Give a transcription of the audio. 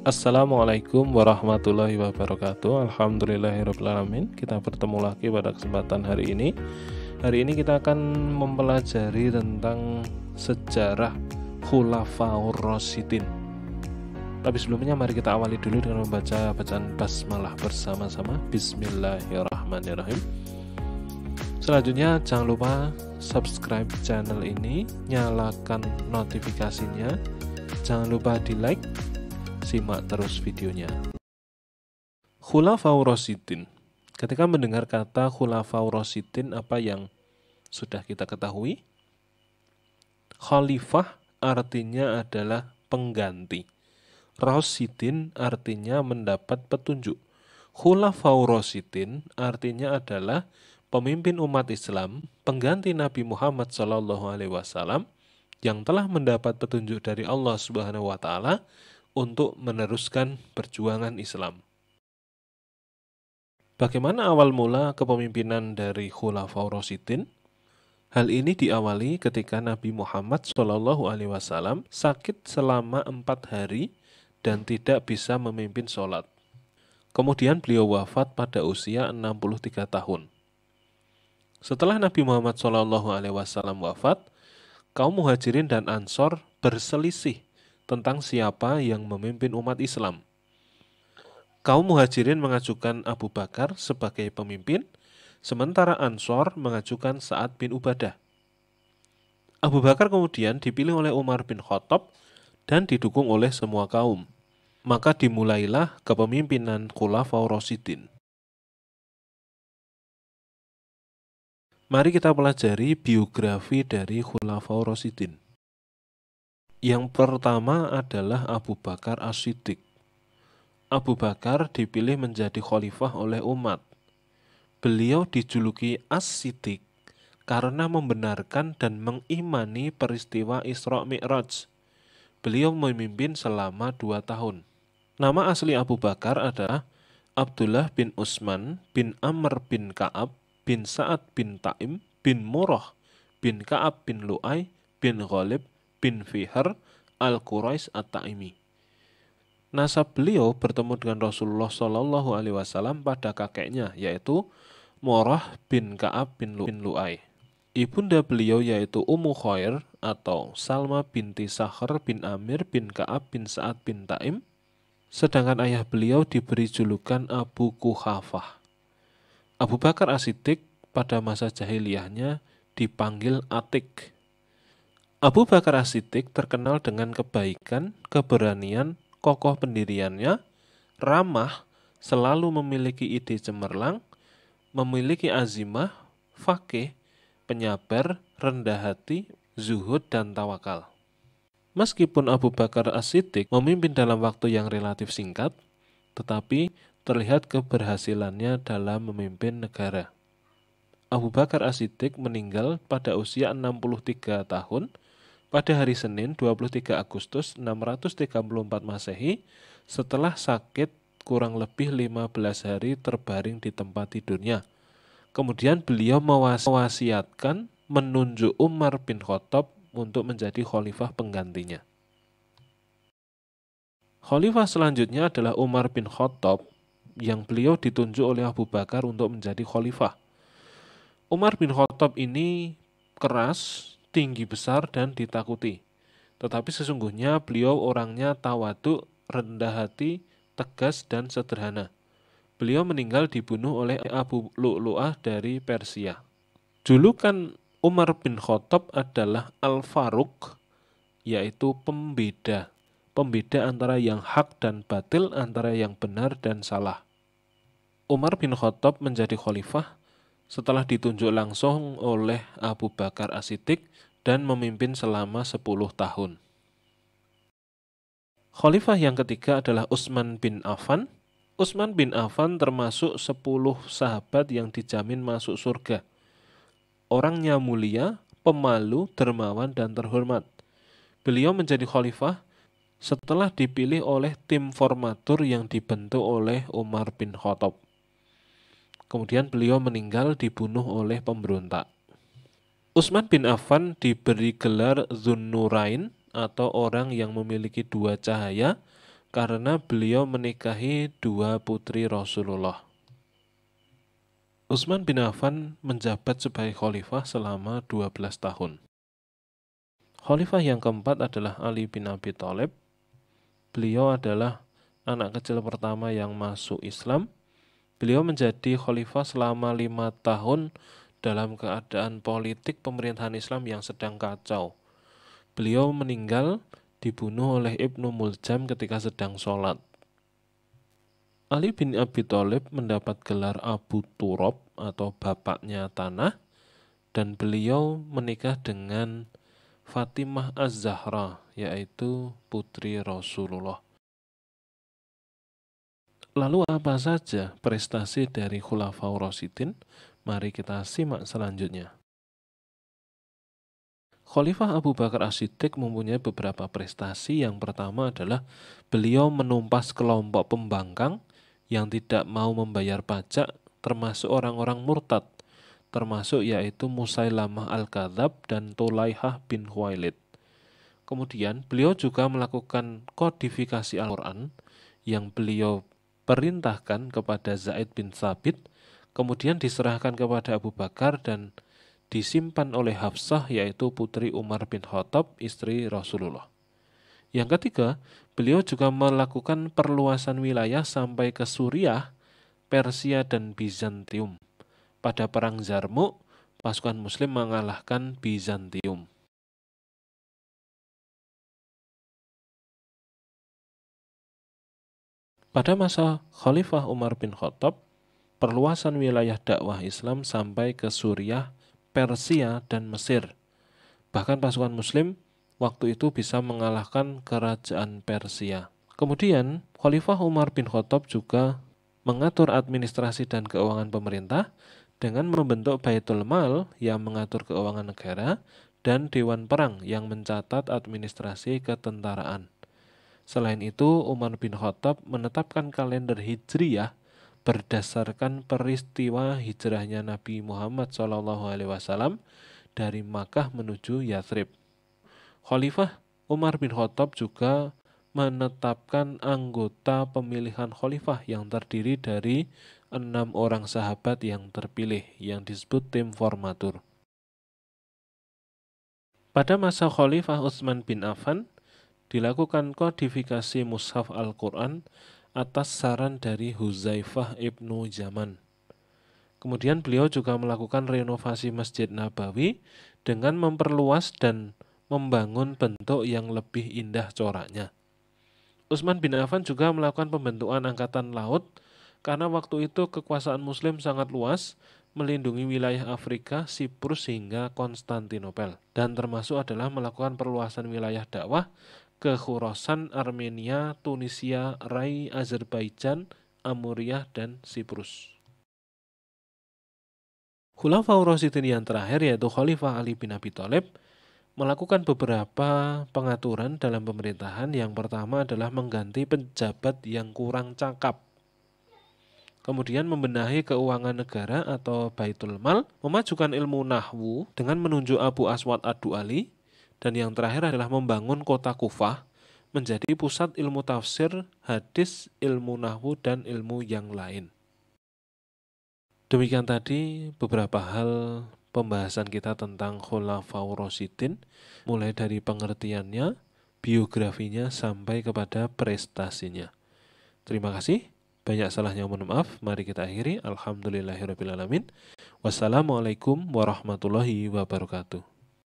Assalamualaikum warahmatullahi wabarakatuh. Alhamdulillahirrabbilalamin. Kita bertemu lagi pada kesempatan hari ini. Hari ini kita akan mempelajari tentang sejarah Khulafaur Rasyidin. Tapi sebelumnya mari kita awali dulu dengan membaca bacaan basmalah bersama-sama. Bismillahirrahmanirrahim. Selanjutnya jangan lupa subscribe channel ini, nyalakan notifikasinya, jangan lupa di like. Simak terus videonya. Khulafaur Rasyidin. Ketika mendengar kata Khulafaur Rasyidin, apa yang sudah kita ketahui? Khalifah artinya adalah pengganti. Rasyidin artinya mendapat petunjuk. Khulafaur Rasyidin artinya adalah pemimpin umat Islam, pengganti Nabi Muhammad SAW yang telah mendapat petunjuk dari Allah Subhanahu wa taala untuk meneruskan perjuangan Islam. Bagaimana awal mula kepemimpinan dari Khulafaur Rasyidin? Hal ini diawali ketika Nabi Muhammad SAW sakit selama 4 hari dan tidak bisa memimpin sholat. Kemudian beliau wafat pada usia 63 tahun. Setelah Nabi Muhammad SAW wafat, kaum Muhajirin dan Ansor berselisih tentang siapa yang memimpin umat Islam. Kaum Muhajirin mengajukan Abu Bakar sebagai pemimpin, sementara Ansor mengajukan Sa'ad bin Ubadah. Abu Bakar kemudian dipilih oleh Umar bin Khattab dan didukung oleh semua kaum. Maka dimulailah kepemimpinan Khulafaur Rasyidin. Mari kita pelajari biografi dari Khulafaur Rasyidin. Yang pertama adalah Abu Bakar As-Siddiq. Abu Bakar dipilih menjadi khalifah oleh umat. Beliau dijuluki As-Siddiq karena membenarkan dan mengimani peristiwa Isra Mi'raj. Beliau memimpin selama 2 tahun. Nama asli Abu Bakar adalah Abdullah bin Utsman bin Amr bin Ka'ab bin Sa'ad bin Ta'im bin Murrah bin Ka'ab bin Lu'ay bin Ghalib bin Fihr al-Quraisy at-Taimi. Nasab beliau bertemu dengan Rasulullah SAW pada kakeknya, yaitu Murrah bin Ka'ab bin Lu'ay. Ibunda beliau yaitu Ummu Khair atau Salma binti Sakhr bin Amir bin Ka'ab bin Sa'ad bin Ta'im. Sedangkan ayah beliau diberi julukan Abu Quhafah. Abu Bakar As-Siddiq pada masa jahiliyahnya dipanggil Atik. Abu Bakar As-Siddiq terkenal dengan kebaikan, keberanian, kokoh pendiriannya, ramah, selalu memiliki ide cemerlang, memiliki azimah, faqih, penyabar, rendah hati, zuhud, dan tawakal. Meskipun Abu Bakar As-Siddiq memimpin dalam waktu yang relatif singkat, tetapi terlihat keberhasilannya dalam memimpin negara. Abu Bakar As-Siddiq meninggal pada usia 63 tahun pada hari Senin 23 Agustus 634 Masehi setelah sakit kurang lebih 15 hari terbaring di tempat tidurnya. Kemudian beliau mewasiatkan menunjuk Umar bin Khattab untuk menjadi khalifah penggantinya. Khalifah selanjutnya adalah Umar bin Khattab yang beliau ditunjuk oleh Abu Bakar untuk menjadi khalifah. Umar bin Khattab ini keras, tinggi besar, dan ditakuti. Tetapi sesungguhnya beliau orangnya tawadhu, rendah hati, tegas, dan sederhana. Beliau meninggal dibunuh oleh Abu Lu'lu'ah dari Persia. Julukan Umar bin Khattab adalah Al-Faruq, yaitu pembeda. Pembeda antara yang hak dan batil, antara yang benar dan salah. Umar bin Khattab menjadi khalifah setelah ditunjuk langsung oleh Abu Bakar As-Siddiq dan memimpin selama 10 tahun. Khalifah yang ketiga adalah Utsman bin Affan. Utsman bin Affan termasuk 10 sahabat yang dijamin masuk surga. Orangnya mulia, pemalu, dermawan, dan terhormat. Beliau menjadi khalifah setelah dipilih oleh tim formatur yang dibentuk oleh Umar bin Khattab. Kemudian beliau meninggal dibunuh oleh pemberontak. Utsman bin Affan diberi gelar Dzunnurain atau orang yang memiliki 2 cahaya karena beliau menikahi 2 putri Rasulullah. Utsman bin Affan menjabat sebagai khalifah selama 12 tahun. Khalifah yang keempat adalah Ali bin Abi Thalib. Beliau adalah anak kecil pertama yang masuk Islam. Beliau menjadi khalifah selama 5 tahun dalam keadaan politik pemerintahan Islam yang sedang kacau. Beliau meninggal dibunuh oleh Ibnu Muljam ketika sedang sholat. Ali bin Abi Thalib mendapat gelar Abu Turab atau bapaknya tanah, dan beliau menikah dengan Fatimah Az-Zahra, yaitu putri Rasulullah. Lalu apa saja prestasi dari Khulafaur Rasyidin? Mari kita simak selanjutnya. Khalifah Abu Bakar As-Siddiq mempunyai beberapa prestasi. Yang pertama adalah beliau menumpas kelompok pembangkang yang tidak mau membayar pajak, termasuk orang-orang murtad, termasuk yaitu Musailamah Al-Kadzab dan Tulaihah bin Khuwailid. Kemudian beliau juga melakukan kodifikasi Al-Quran yang beliau perintahkan kepada Zaid bin Thabit, kemudian diserahkan kepada Abu Bakar dan disimpan oleh Hafsah, yaitu putri Umar bin Khattab, istri Rasulullah. Yang ketiga, beliau juga melakukan perluasan wilayah sampai ke Suriah, Persia, dan Bizantium. Pada perang Yarmuk, pasukan Muslim mengalahkan Bizantium. Pada masa Khalifah Umar bin Khattab, perluasan wilayah dakwah Islam sampai ke Suriah, Persia, dan Mesir. Bahkan pasukan Muslim waktu itu bisa mengalahkan kerajaan Persia. Kemudian Khalifah Umar bin Khattab juga mengatur administrasi dan keuangan pemerintah dengan membentuk Baitul Mal yang mengatur keuangan negara dan Dewan Perang yang mencatat administrasi ketentaraan. Selain itu, Umar bin Khattab menetapkan kalender Hijriyah berdasarkan peristiwa hijrahnya Nabi Muhammad SAW dari Makkah menuju Yathrib. Khalifah Umar bin Khattab juga menetapkan anggota pemilihan khalifah yang terdiri dari 6 orang sahabat yang terpilih yang disebut tim formatur. Pada masa Khalifah Utsman bin Affan, dilakukan kodifikasi Mushaf Al-Quran atas saran dari Huzaifah ibnu Yaman. Kemudian beliau juga melakukan renovasi Masjid Nabawi dengan memperluas dan membangun bentuk yang lebih indah coraknya. Utsman bin Affan juga melakukan pembentukan angkatan laut karena waktu itu kekuasaan Muslim sangat luas, melindungi wilayah Afrika, Siprus hingga Konstantinopel, dan termasuk adalah melakukan perluasan wilayah dakwah ke Khurasan, Armenia, Tunisia, Rai, Azerbaijan, Amuriah, dan Siprus. Khulafaur Rasyidin yang terakhir yaitu Khalifah Ali bin Abi Thalib melakukan beberapa pengaturan dalam pemerintahan. Yang pertama adalah mengganti pejabat yang kurang cakap. Kemudian membenahi keuangan negara atau Baitul Mal, memajukan ilmu nahwu dengan menunjuk Abu Aswad Ad-Du'ali, dan yang terakhir adalah membangun kota Kufah menjadi pusat ilmu tafsir, hadis, ilmu nahwu, dan ilmu yang lain. Demikian tadi beberapa hal pembahasan kita tentang Khulafaur Rasyidin, mulai dari pengertiannya, biografinya, sampai kepada prestasinya. Terima kasih. Banyak salahnya mohon maaf. Mari kita akhiri. Alhamdulillahirrabbilalamin. Wassalamualaikum warahmatullahi wabarakatuh.